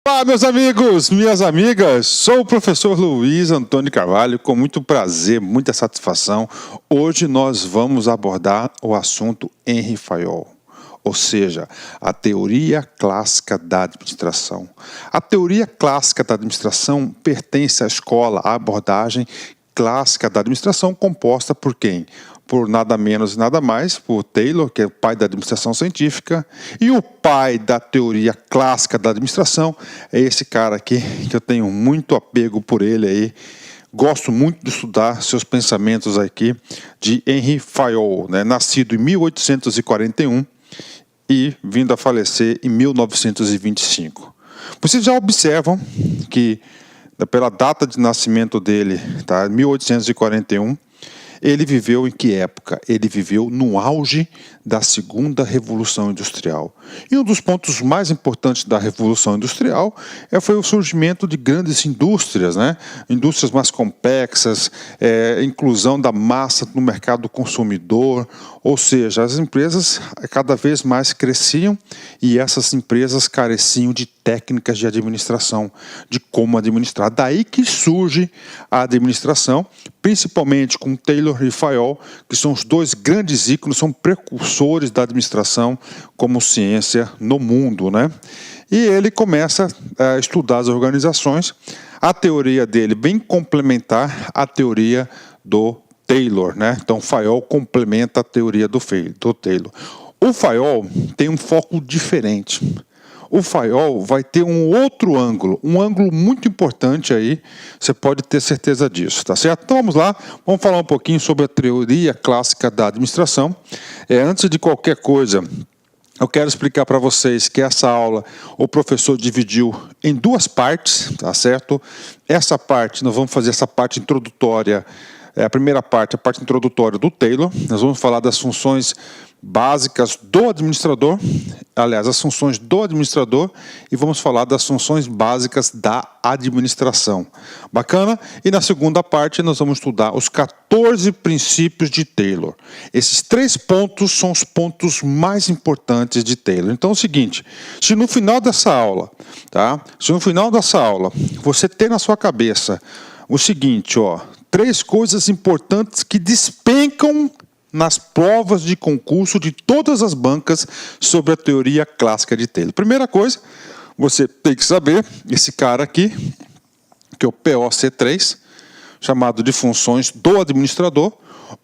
Olá, meus amigos, minhas amigas, sou o professor Luiz Antônio Carvalho, com muito prazer, muita satisfação. Hoje nós vamos abordar o assunto Henry Fayol, ou seja, a teoria clássica da administração. A teoria clássica da administração pertence à escola, à abordagem clássica da administração, composta por quem? Por nada menos e nada mais, por Taylor, que é o pai da administração científica, e o pai da teoria clássica da administração é esse cara aqui, que eu tenho muito apego por ele aí, gosto muito de estudar seus pensamentos aqui, de Henry Fayol, né? Nascido em 1841 e vindo a falecer em 1925. Vocês já observam que, pela data de nascimento dele, tá, 1841, ele viveu em que época? Ele viveu no auge da segunda Revolução Industrial. E um dos pontos mais importantes da Revolução Industrial foi o surgimento de grandes indústrias, né? Indústrias mais complexas, inclusão da massa no mercado consumidor, ou seja, as empresas cada vez mais cresciam e essas empresas careciam de técnicas de administração, de como administrar. Daí que surge a administração, principalmente com Taylor e Fayol, que são os dois grandes ícones, são precursores da administração como ciência no mundo, né? E ele começa a estudar as organizações. A teoria dele vem complementar a teoria do Taylor, né? Então, Fayol complementa a teoria do Taylor. O Fayol tem um foco diferente. O Fayol vai ter um outro ângulo, um ângulo muito importante aí, você pode ter certeza disso, tá certo? Então vamos lá, vamos falar um pouquinho sobre a teoria clássica da administração. Antes de qualquer coisa, eu quero explicar para vocês que essa aula o professor dividiu em duas partes, tá certo? Essa parte, nós vamos fazer essa parte introdutória, a primeira parte, a parte introdutória do Taylor. Nós vamos falar das funções básicas do administrador, aliás, as funções do administrador, e vamos falar das funções básicas da administração. Bacana? E na segunda parte nós vamos estudar os 14 princípios de Taylor. Esses 3 pontos são os pontos mais importantes de Taylor. Então é o seguinte, se no final dessa aula, tá? Se no final dessa aula você ter na sua cabeça o seguinte, ó, 3 coisas importantes que despencam nas provas de concurso de todas as bancas sobre a teoria clássica de Taylor. Primeira coisa, você tem que saber, esse cara aqui, que é o POC3, chamado de funções do administrador,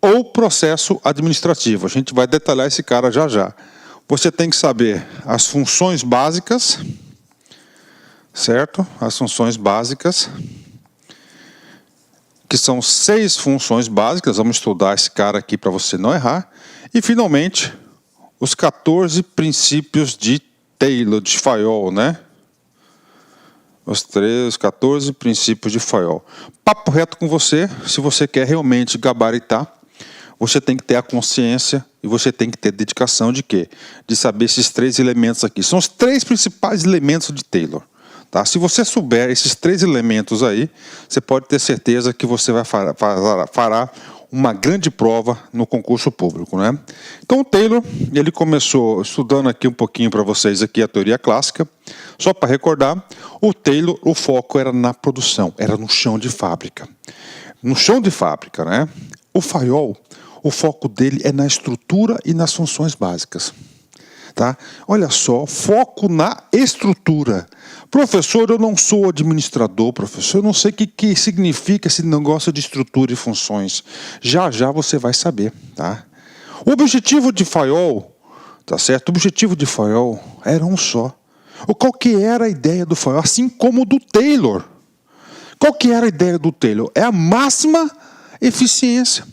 ou processo administrativo. A gente vai detalhar esse cara já já. Você tem que saber as funções básicas, certo? As funções básicas, que são 6 funções básicas, vamos estudar esse cara aqui para você não errar. E, finalmente, os 14 princípios de Taylor, de Fayol, né? Os 14 princípios de Fayol. Papo reto com você, se você quer realmente gabaritar, você tem que ter a consciência e você tem que ter dedicação de quê? De saber esses 3 elementos aqui. São os 3 principais elementos de Taylor. Tá? Se você souber esses 3 elementos aí, você pode ter certeza que você fará uma grande prova no concurso público, né? Então o Taylor, ele começou estudando aqui um pouquinho para vocês aqui a teoria clássica. Só para recordar, o Taylor, o foco era na produção, era no chão de fábrica. No chão de fábrica, né? O Fayol, o foco dele é na estrutura e nas funções básicas. Tá? Olha só, foco na estrutura. Professor, eu não sou administrador, professor, eu não sei o que significa esse negócio de estrutura e funções. Já já você vai saber, tá? O objetivo de Fayol, tá certo? O objetivo de Fayol era um só. Qual que era a ideia do Fayol? Assim como do Taylor. Qual que era a ideia do Taylor? É a máxima eficiência.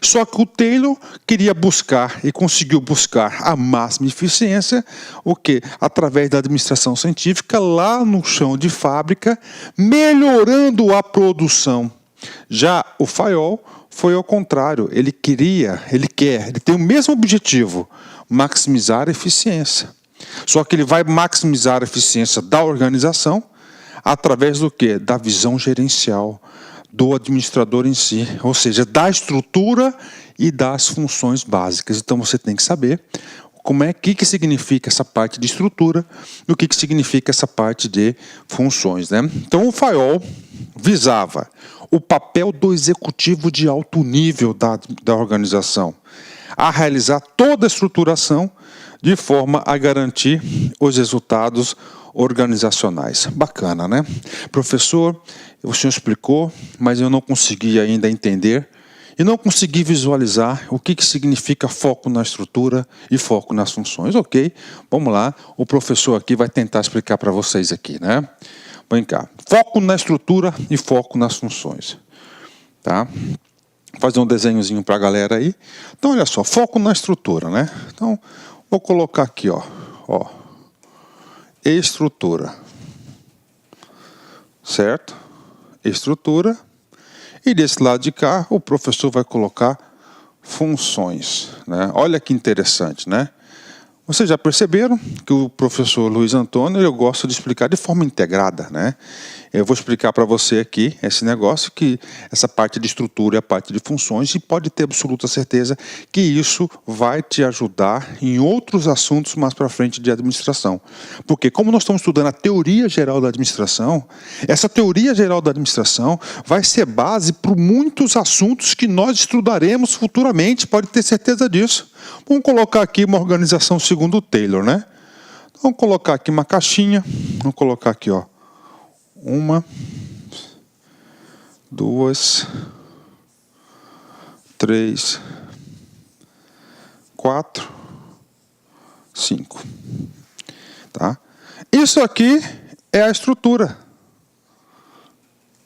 Só que o Taylor queria buscar e conseguiu buscar a máxima eficiência, o quê? Através da administração científica lá no chão de fábrica, melhorando a produção. Já o Fayol foi ao contrário, ele tem o mesmo objetivo, maximizar a eficiência. Só que ele vai maximizar a eficiência da organização através do quê? Da visão gerencial do administrador em si, ou seja, da estrutura e das funções básicas. Então você tem que saber que significa essa parte de estrutura e o que significa essa parte de funções, né? Então, o firewall visava o papel do executivo de alto nível da organização, a realizar toda a estruturação de forma a garantir os resultados organizacionais. Bacana, né? Professor, o senhor explicou, mas eu não consegui ainda entender e não consegui visualizar o que significa foco na estrutura e foco nas funções. Ok, vamos lá, o professor aqui vai tentar explicar para vocês aqui, né? Vem cá, foco na estrutura e foco nas funções. Tá? Vou fazer um desenhozinho para a galera aí. Então, olha só, foco na estrutura, né? Então, vou colocar aqui, ó, estrutura, certo? Estrutura. E desse lado de cá, o professor vai colocar funções, né? Olha que interessante, né? Vocês já perceberam que o professor Luiz Antônio, eu gosto de explicar de forma integrada, né? Eu vou explicar para você aqui esse negócio, que essa parte de estrutura e a parte de funções, e pode ter absoluta certeza que isso vai te ajudar em outros assuntos mais para frente de administração. Porque como nós estamos estudando a teoria geral da administração, essa teoria geral da administração vai ser base para muitos assuntos que nós estudaremos futuramente, pode ter certeza disso. Vamos colocar aqui uma organização segundo o Taylor, né? Vamos colocar aqui uma caixinha, vamos colocar aqui, ó, 1, 2, 3, 4, 5. Tá? Isso aqui é a estrutura.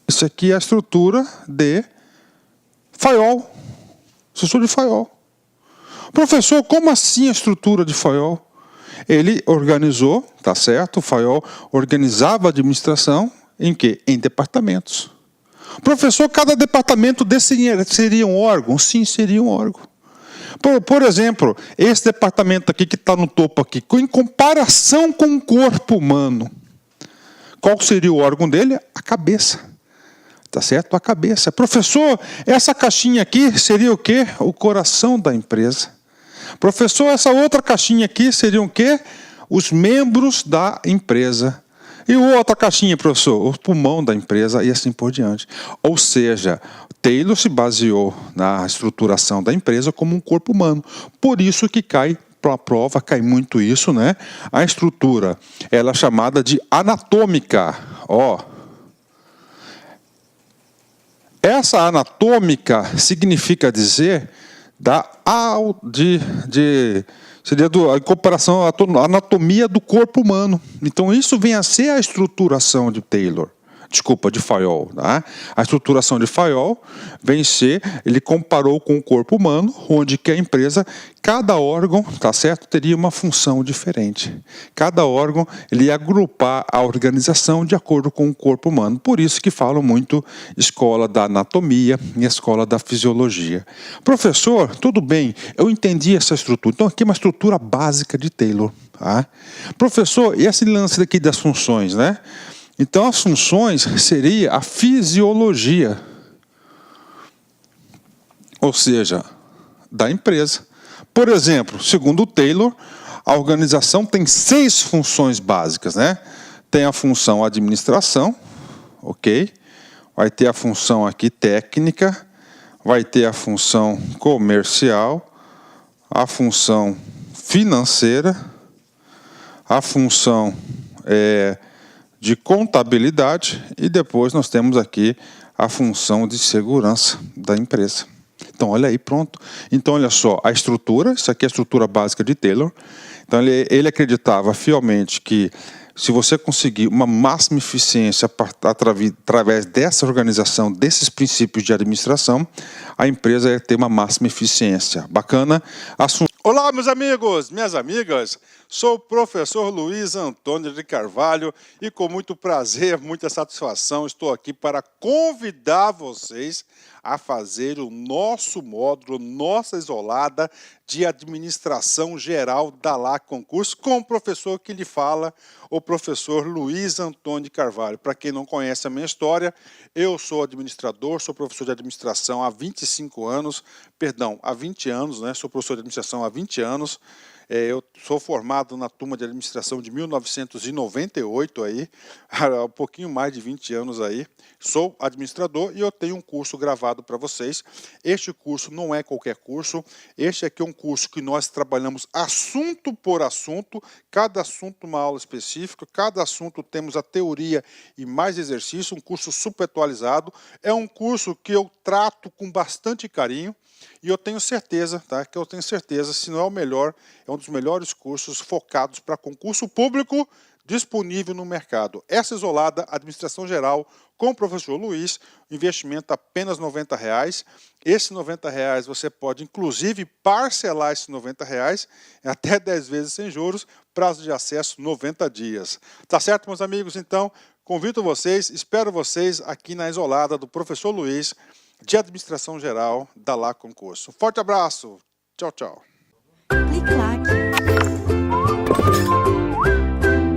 Isso aqui é a estrutura de firewall. Estrutura de firewall. Professor, como assim a estrutura de firewall? Ele organizou, tá certo? O firewall organizava a administração em quê? Em departamentos. Professor, cada departamento desse seria um órgão? Sim, seria um órgão. Por exemplo, esse departamento aqui que está no topo aqui, em comparação com o corpo humano, qual seria o órgão dele? A cabeça. Tá certo? A cabeça. Professor, essa caixinha aqui seria o quê? O coração da empresa. Professor, essa outra caixinha aqui seriam o quê? Os membros da empresa. E outra caixinha, professor? O pulmão da empresa e assim por diante. Ou seja, Taylor se baseou na estruturação da empresa como um corpo humano. Por isso que cai para a prova, cai muito isso, né? A estrutura, ela é chamada de anatômica. Ó. Essa anatômica significa dizer seria a comparação, a anatomia do corpo humano. Então, isso vem a ser a estruturação de Taylor. Desculpa, de firewall. Tá? A estruturação de firewall vem ser, ele comparou com o corpo humano, onde que a empresa, cada órgão, tá certo, teria uma função diferente. Cada órgão, ele ia agrupar a organização de acordo com o corpo humano. Por isso que falam muito escola da anatomia e escola da fisiologia. Professor, tudo bem, eu entendi essa estrutura. Então, aqui é uma estrutura básica de Taylor. Tá? Professor, e esse lance daqui das funções, né? Então, as funções seria a fisiologia, ou seja, da empresa. Por exemplo, segundo o Taylor, a organização tem 6 funções básicas, né? Tem a função administração, ok? Vai ter a função aqui técnica, vai ter a função comercial, a função financeira, a função de contabilidade e depois nós temos aqui a função de segurança da empresa. Então, olha aí, pronto. Então, olha só, a estrutura, isso aqui é a estrutura básica de Taylor. Então, ele acreditava fielmente que se você conseguir uma máxima eficiência através dessa organização, desses princípios de administração, a empresa ia ter uma máxima eficiência. Bacana? Olá, meus amigos, minhas amigas. Sou o professor Luiz Antônio de Carvalho e com muito prazer, muita satisfação, estou aqui para convidar vocês a fazer o nosso módulo, nossa isolada de administração geral da LAC Concurso com o professor que lhe fala, o professor Luiz Antônio de Carvalho. Para quem não conhece a minha história, eu sou administrador, sou professor de administração há 25 anos, perdão, há 20 anos, né? Sou professor de administração há 20 anos. Eu sou formado na turma de administração de 1998, aí, há um pouquinho mais de 20 anos aí. Sou administrador e eu tenho um curso gravado para vocês. Este curso não é qualquer curso, este aqui é um curso que nós trabalhamos assunto por assunto, cada assunto uma aula específica, cada assunto temos a teoria e mais exercício, um curso super atualizado. É um curso que eu trato com bastante carinho e eu tenho certeza, tá, se não é o melhor, é um dos melhores cursos focados para concurso público disponível no mercado. Essa isolada, administração geral, com o professor Luiz, investimento apenas R$ 90. Esse R$ 90 você pode, inclusive, parcelar esses R$ 90 até 10 vezes sem juros, prazo de acesso 90 dias. Tá certo, meus amigos? Então, convido vocês, espero vocês aqui na isolada do professor Luiz, de administração geral da Lá Concurso. Forte abraço. Tchau, tchau. Clique lá.